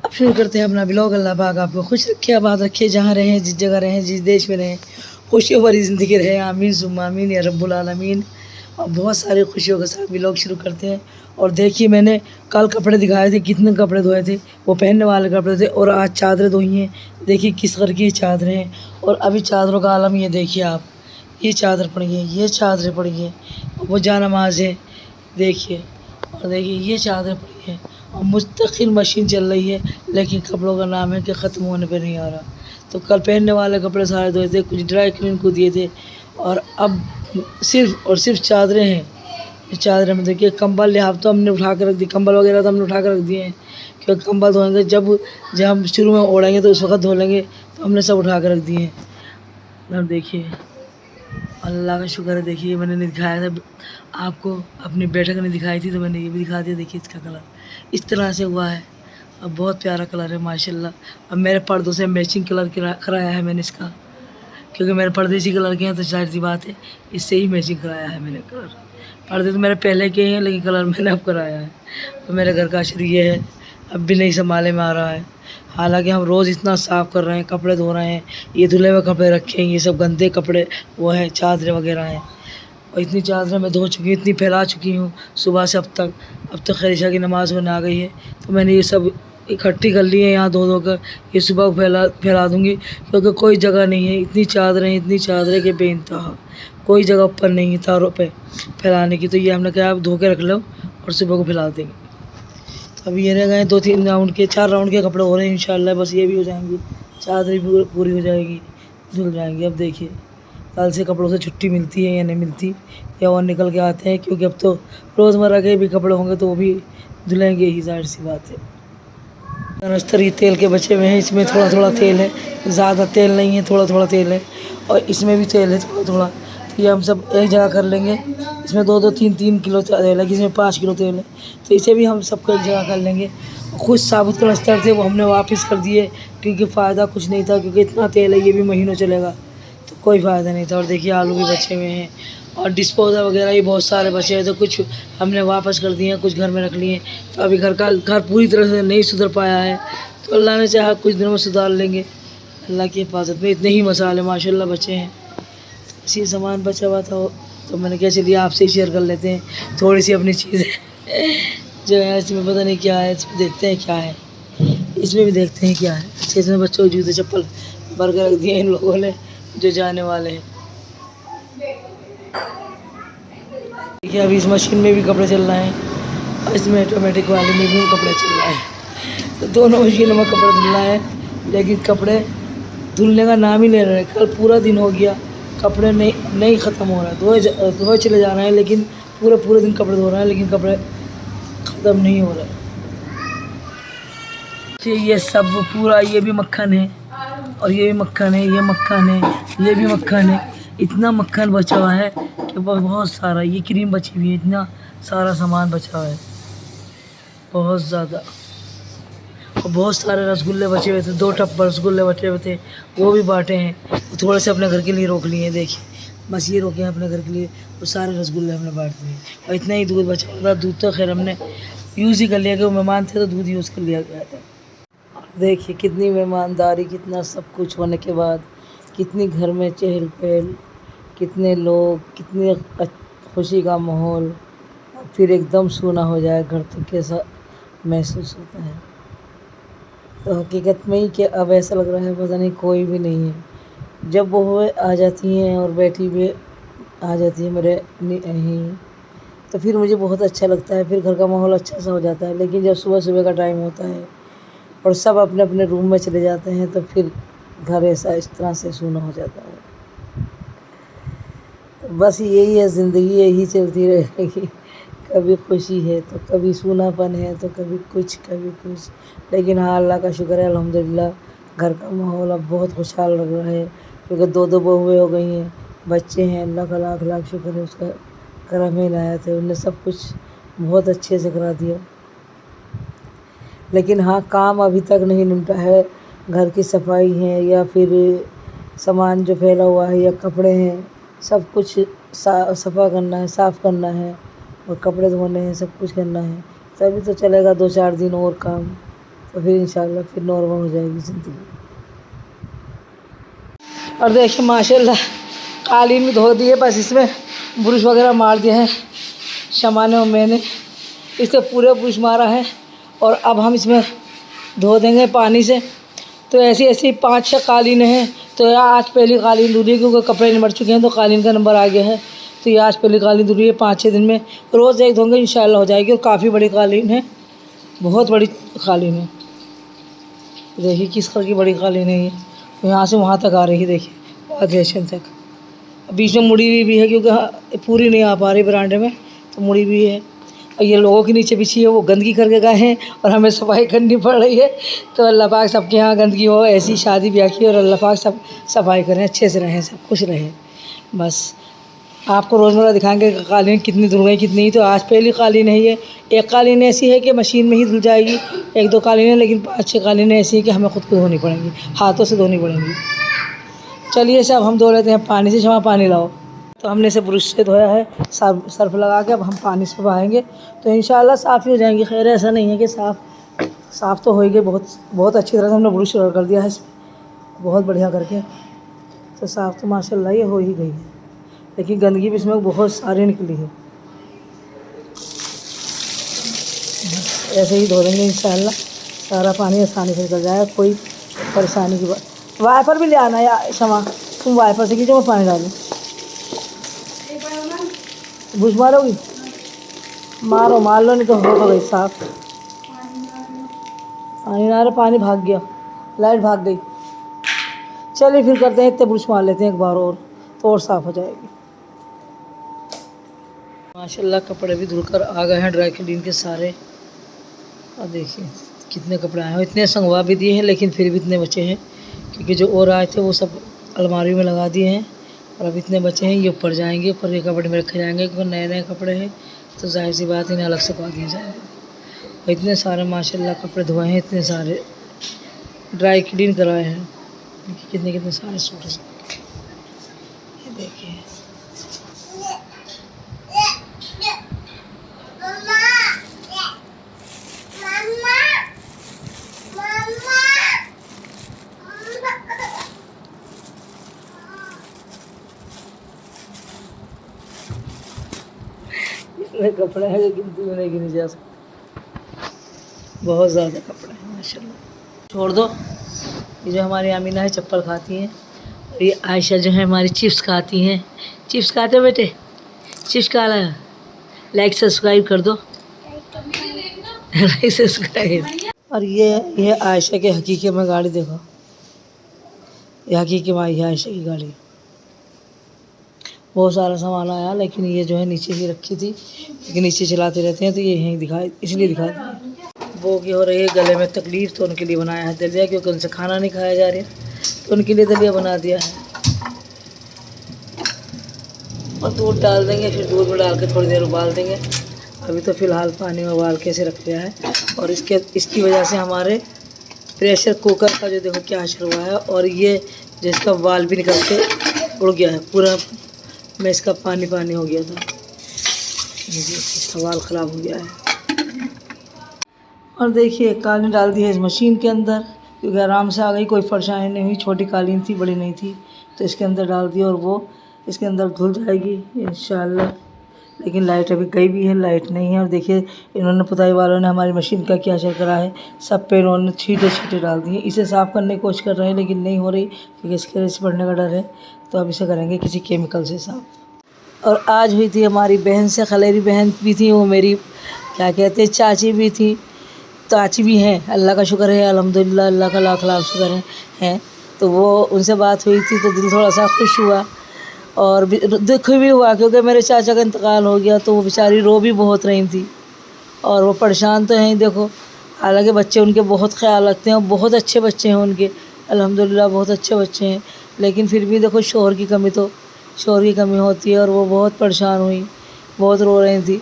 अब शुरू करते हैं अपना ब्लॉग। अल्लाह पाक आपको खुश रखे, आबाद रखे, जहाँ रहें, जिस जगह रहें, जिस देश में रहें, खुशियों भरी ज़िंदगी रहे। आमीन सुम्मा आमीन या रब्बुल आलमीन। और बहुत सारी खुशियों के साथ ब्लॉग शुरू करते हैं। और देखिए, मैंने कल कपड़े दिखाए थे, कितने कपड़े धोए थे, वो पहनने वाले कपड़े थे। और आज चादरें धोई हैं, देखिए किस कलर की चादरें हैं। और अभी चादरों का आलम ये देखिए आप, ये चादर पड़ी है, ये चादरें पड़ी हैं, वो जा नमाज है देखिए। और देखिए ये चादर पड़ी है और मुस्तकिल मशीन चल रही है, लेकिन कपड़ों का नाम है कि ख़त्म होने पे नहीं आ रहा। तो कल पहनने वाले कपड़े सारे धोए थे, कुछ ड्राई क्लीन को दिए थे। और अब सिर्फ और सिर्फ चादरें हैं। इस चादरें में देखिए कंबल लिहाफ तो हमने उठा के रख दी, कंबल वगैरह तो हमने उठा के रख दिए हैं, क्योंकि कंबल धोएंगे जब हम शुरू में ओढ़ेंगे तो उस वक्त धो लेंगे, तो हमने सब उठा के रख दिए हैं। अब देखिए अल्लाह का शुक्र है। देखिए मैंने नहीं दिखाया था आपको, अपनी बैठक नहीं दिखाई थी, तो मैंने ये भी दिखा दिया। देखिए इसका कलर इस तरह से हुआ है, अब बहुत प्यारा कलर है माशाल्लाह। अब मेरे पर्दों से मैचिंग कलर कराया है मैंने इसका, क्योंकि मेरे पर्दे इसी कलर के हैं, तो जाहिर सी बात है इससे ही मैचिंग कराया है मैंने कलर। पर्दे तो मेरे पहले के हैं, लेकिन कलर मैंने अब कराया है। तो मेरे घर का अशर ये है, अब भी नहीं संभाले में आ रहा है। हालांकि हम रोज़ इतना साफ़ कर रहे हैं, कपड़े धो रहे हैं, ये धुले हुए कपड़े रखे हैं, ये सब गंदे कपड़े वो हैं, चादरें वगैरह हैं। और इतनी चादरें मैं धो चुकी हूँ, इतनी फैला चुकी हूँ सुबह से अब तक। अब तो खैर इशा की नमाज़ होने आ गई है, तो मैंने ये सब इकट्ठी कर ली है यहाँ धो धो कर। ये सुबह फैला दूँगी, क्योंकि कोई जगह नहीं है। इतनी चादरें के बेइंतहा, कोई जगह ऊपर नहीं है तारों पे फैलाने की। तो ये हमने कहा आप धो के रख लो और सुबह को फैला देंगे। तो अभी ये रह गए 4 राउंड के कपड़े हो रहे हैं इंशाल्लाह, बस ये भी हो जाएंगी, चादरें भी पूरी हो जाएगी, धुल जाएंगी। अब देखिए कल से कपड़ों से छुट्टी मिलती है या नहीं मिलती, या और निकल के आते हैं, क्योंकि अब तो रोज़मर्रा के भी कपड़े होंगे तो वो भी धुलेंगे ही, जाहिर सी बात है। कनस्तर ये तेल के बचे हुए हैं, इसमें थोड़ा थोड़ा तेल है, ज़्यादा तेल नहीं है, थोड़ा थोड़ा तेल है। और इसमें भी तेल है थोड़ा थोड़ा। तो ये हम सब एक जगह कर लेंगे। इसमें 2-3 किलो तेल है, इसमें 5 किलो तेल है, तो इसे भी हम सबको एक जगह कर लेंगे। कुछ साबुत कनस्तर थे वो हमने वापस कर दिए, क्योंकि फ़ायदा कुछ नहीं था, क्योंकि इतना तेल है ये भी महीनों चलेगा, तो कोई फ़ायदा नहीं था। और देखिए आलू भी बचे हुए हैं, और डिस्पोजल वगैरह भी बहुत सारे बचे हैं, तो कुछ हमने वापस कर दिए हैं, कुछ घर में रख लिए। तो अभी घर पूरी तरह से नहीं सुधर पाया है, तो अल्लाह ने चाहा कुछ दिनों में सुधार लेंगे। अल्लाह की हिफाजत में इतने ही मसाले माशाल्लाह बचे हैं। इसी सामान बचा हुआ था, तो मैंने कहा चलिए आपसे ही शेयर कर लेते हैं थोड़ी सी अपनी चीज़ें जो है। इसमें पता नहीं क्या है, इसमें देखते हैं क्या है, इसमें भी देखते हैं क्या है। अच्छा, इसमें बच्चों के जूते चप्पल भर के रख दिए इन लोगों ने जो जाने वाले हैं। देखिए अभी इस मशीन में भी कपड़े चल रहे हैं, और इसमें ऑटोमेटिक वाले में भी कपड़े चल रहा है। तो दोनों मशीनों में कपड़े धुल रहा है, लेकिन कपड़े धुलने का नाम ही ले रहे हैं। कल पूरा दिन हो गया, कपड़े नहीं ख़त्म हो रहा है, धोए चले जा रहे हैं, लेकिन पूरे दिन कपड़े धो रहे हैं, लेकिन कपड़े ख़त्म नहीं हो रहे। ये सब पूरा, ये भी मक्खन है, और ये भी मक्खन है, ये मक्खन है, ये भी मक्खन है। इतना मक्खन बचा हुआ है कि बहुत सारा, ये क्रीम बची हुई है, इतना सारा सामान बचा हुआ है, बहुत ज़्यादा। और बहुत सारे रसगुल्ले बचे हुए थे, 2 टप रसगुल्ले बचे हुए थे, वो भी बांटे हैं। थोड़े से अपने घर के लिए रोक लिए हैं, देखिए बस ये रोके हैं अपने घर के लिए, वो सारे रसगुल्ले हमने बांट दिए। और इतना ही दूध बचा हुआ था, दूध तो खैर हमने यूज़ ही कर लिया, कि वो मेहमान थे तो दूध यूज़ कर लिया गया था। देखिए कितनी मेहमानदारी, कितना सब कुछ होने के बाद, कितनी घर में चहल पहल, कितने लोग, कितनी खुशी का माहौल। फिर एकदम सूना हो जाए घर, तो कैसा महसूस होता है। तो हकीकत में ही कि अब ऐसा लग रहा है पता नहीं कोई भी नहीं है। जब वो आ जाती हैं और बैठी हुई आ जाती है मेरे यहीं, तो फिर मुझे बहुत अच्छा लगता है, फिर घर का माहौल अच्छा सा हो जाता है। लेकिन जब सुबह का टाइम होता है और सब अपने अपने रूम में चले जाते हैं, तो फिर घर ऐसा इस तरह से सूना हो जाता है। बस यही है ज़िंदगी, यही चलती रहेगी। कभी खुशी है तो कभी सूनापन है, तो कभी कुछ लेकिन हाँ अल्लाह का शुक्र है अल्हम्दुलिल्लाह, घर का माहौल अब बहुत खुशहाल लग रहा है, क्योंकि 2 बहुएँ हो गई हैं, बच्चे हैं। अल्लाह का लाख लाख शुक्र है, उसका करम ही लाया थे, उनने सब कुछ बहुत अच्छे से करा दिया। लेकिन हाँ काम अभी तक नहीं निपटा है। घर की सफाई है, या फिर सामान जो फैला हुआ है, या कपड़े हैं, सब कुछ सफ़ा करना है, साफ़ करना है, और कपड़े धोने हैं, सब कुछ करना है। तभी तो चलेगा 2-4 दिन और काम, तो फिर इंशाल्लाह फिर नॉर्मल हो जाएगी ज़िंदगी। और देखिए माशाल्लाह कालीन भी धो दिए, बस इसमें ब्रश वगैरह मार दिया है शमाने और मैंने, इससे पूरे ब्रश मारा है। और अब हम इसमें धो देंगे पानी से। तो ऐसी ऐसी 5-6 कालीन हैं। तो यार आज पहली कालीन धुली है क्योंकि कपड़े निमड़ चुके हैं तो कालीन का नंबर आ गया है। तो ये आज पहली कालीन धुली है, 5-6 दिन में रोज़ एक धोंगे इंशाल्लाह हो जाएगी। और काफ़ी बड़ी कालीन है, बहुत बड़ी कालीन है। देखिए किस कलर की बड़ी कालीन है ये, यहाँ से वहाँ तक आ रही है, देखिए वाइब्रेशन तक। बीच में मुड़ी हुई भी है क्योंकि पूरी नहीं आ पा रही बरांडे में, तो मुड़ी भी है। और ये लोगों के नीचे बिछी है, वो गंदगी करके गए हैं और हमें सफाई करनी पड़ रही है। तो अल्लाह पाक सबके यहाँ गंदगी हो, ऐसी शादी ब्याह की, और अल्लाह पाक सब सफाई करें, अच्छे से रहें, सब खुश रहें। बस आपको रोज़मर्रा दिखाएंगे कालीन कितनी धुल गई कितनी। तो आज पहली कालीन है ये। एक कालीन ऐसी है कि मशीन में ही धुल जाएगी, 1-2 कालीन है, लेकिन 5-6 कालीन ऐसी है कि हमें खुद को धोनी पड़ेंगी, हाथों से धोनी पड़ेंगी। चलिए सब हम धो लेते हैं पानी से। क्षमा पानी लाओ। तो हमने इसे ब्रश से धोया है, सर्फ लगा के। अब हम पानी से बहाएंगे तो इंशाल्लाह साफ़ ही हो जाएंगी। खैर ऐसा नहीं है कि साफ़ तो हो ही गई, बहुत अच्छी तरह से हमने ब्रश कर दिया है इसमें, बहुत बढ़िया करके। तो साफ़ तो माशाल्लाह ये हो ही गई है, लेकिन गंदगी भी इसमें बहुत सारी निकली है। ऐसे ही धो देंगे इंशाल्लाह, सारा पानी आसानी से निकल जाएगा, कोई परेशानी की बात। वाइपर भी ले आना या क्षमा, तुम वाइपर से खींचो, मैं पानी डालूँ। बुझ मारोगी? मारो, मार लो, नहीं तो हो गई साफ। पानी ना रहा, पानी भाग गया, लाइट भाग गई। चलिए फिर करते हैं, इतने ब्रश मार लेते हैं एक बार और, तो और साफ़ हो जाएगी। माशाल्लाह कपड़े भी धुलकर आ गए हैं ड्राई क्लीन के सारे। और देखिए कितने कपड़े आए हैं, इतने संगवा भी दिए हैं लेकिन फिर भी इतने बचे हैं, क्योंकि जो और आए थे वो सब अलमारी में लगा दिए हैं। और अब इतने बचे हैं, ये ऊपर जाएंगे, ऊपर ये कपड़े में रखे जाएंगे, क्योंकि नए नए कपड़े हैं तो जाहिर सी बात इन्हें अलग से पा दिया जाएगा। और इतने सारे माशाल्लाह कपड़े धोए हैं, इतने सारे ड्राई क्लीन करवाए हैं। कितने कितने सारे सूट हैं, ये देखिए। इतने कपड़े हैं कि गिनती में नहीं गिने जा सकते, बहुत ज़्यादा कपड़े हैं माशाल्लाह। छोड़ दो, ये जो हमारी आमीना है चप्पल खाती हैं, और ये आयशा जो है हमारी चिप्स खाती हैं। चिप्स खाते हो बेटे? चिप्स खा रहा है, लाइक सब्सक्राइब कर दो, लाइक सब्सक्राइब। और ये आयशा के हकीके में गाड़ी देखो, ये हकीके में आई है आयशा की गाड़ी। बहुत सारा सामान आया, लेकिन ये जो है नीचे ही रखी थी, क्योंकि नीचे चलाते रहते हैं तो ये यहीं दिखाई, इसलिए दिखा दी। वो की हो रही है गले में तकलीफ़, तो उनके लिए बनाया है दलिया, क्योंकि उनसे खाना नहीं खाया जा रहा, तो उनके लिए दलिया बना दिया है। और दूध डाल देंगे, फिर दूध में डाल के थोड़ी देर उबाल देंगे। अभी तो फ़िलहाल पानी में उबाल के ऐसे रख दिया है। और इसकी वजह से हमारे प्रेशर कुकर का जो देखो क्या असर हुआ है, और ये जिसका उबाल भी निकल के उड़ गया है पूरा, में इसका पानी पानी हो गया था, इसका उबाल ख़राब हो गया है। और देखिए कालीन डाल दी है इस मशीन के अंदर, क्योंकि आराम से आ गई, कोई परेशानी नहीं हुई। छोटी कालीन थी, बड़ी नहीं थी, तो इसके अंदर डाल दी और वो इसके अंदर धुल जाएगी इंशाल्लाह। लेकिन लाइट अभी गई भी है, लाइट नहीं है। और देखिए इन्होंने पुताई वालों ने हमारी मशीन का क्या असर करा है, सब पे इन्होंने छींटे डाल दिए। इसे साफ़ करने की कोशिश कर रहे हैं लेकिन नहीं हो रही, क्योंकि इसके रेस पड़ने का डर है। तो अब इसे करेंगे किसी केमिकल से साफ़। और आज हुई थी हमारी बहन से, खलेरी बहन भी थी, वो मेरी क्या कहते हैं चाची भी थी, चाची भी हैं, अल्लाह का शुक्र है, अल्हम्दुलिल्लाह, अल्लाह का लाख लाख शुक्र है। तो वो उनसे बात हुई थी तो दिल थोड़ा सा खुश हुआ और दुख भी हुआ, क्योंकि मेरे चाचा का इंतकाल हो गया। तो वो बेचारी रो भी बहुत रही थी, और वो परेशान तो हैं ही देखो। हालांकि बच्चे उनके बहुत ख्याल रखते हैं, बहुत अच्छे बच्चे हैं उनके, अल्हम्दुलिल्लाह बहुत अच्छे बच्चे हैं। लेकिन फिर भी देखो शोहर की कमी होती है, और वो बहुत परेशान हुई, बहुत रो रही थी।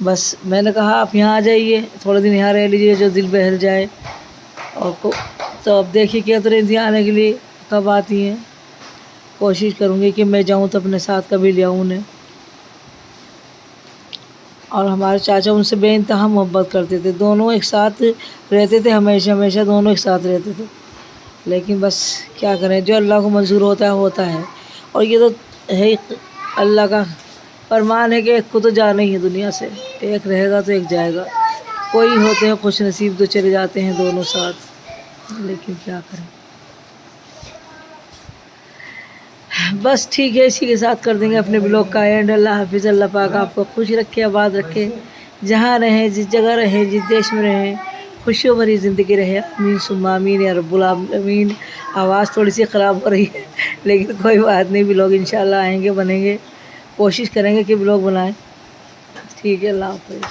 बस मैंने कहा आप यहाँ आ जाइए, थोड़े दिन यहाँ रह लीजिए, जो दिल बहल जाए। और तो अब देखिए क्या तो रही थी आने के लिए, कब आती हैं। कोशिश करूँगी कि मैं जाऊँ तो अपने साथ कभी ले आऊँ उन्हें। اور ہمارے چاچا ان سے بے انتہا محبت کرتے تھے، دونوں ایک ساتھ رہتے تھے، ہمیشہ ہمیشہ دونوں ایک ساتھ رہتے تھے، لیکن بس کیا کریں، جو اللہ کو منظور ہوتا ہے ہوتا ہے، اور یہ تو ہے اللہ کا فرمان ہے کہ ایک کو تو جانا ہی ہے دنیا سے، ایک رہے گا تو ایک جائے گا، کوئی ہوتے ہیں خوش نصیب تو چلے جاتے ہیں دونوں ساتھ، لیکن کیا کریں۔ بس ٹھیک ہے، اسی کے ساتھ کر دیں گے اپنے بلاگ کا اینڈ۔ اللہ حافظ، اللہ پاک آپ کو خوش رکھے، آباد رکھے، جہاں رہیں، جس جگہ رہیں، جس دیش میں رہیں، خوشیوں بھری زندگی رہے، آمین ثم آمین یا رب العالمین۔ آواز تھوڑی سی خراب ہو رہی ہے لیکن کوئی بات نہیں، بلاگ انشاءاللہ آئیں گے، بنیں گے، کوشش کریں گے کہ بلاگ بنائیں۔ ٹھیک ہے، اللہ حافظ۔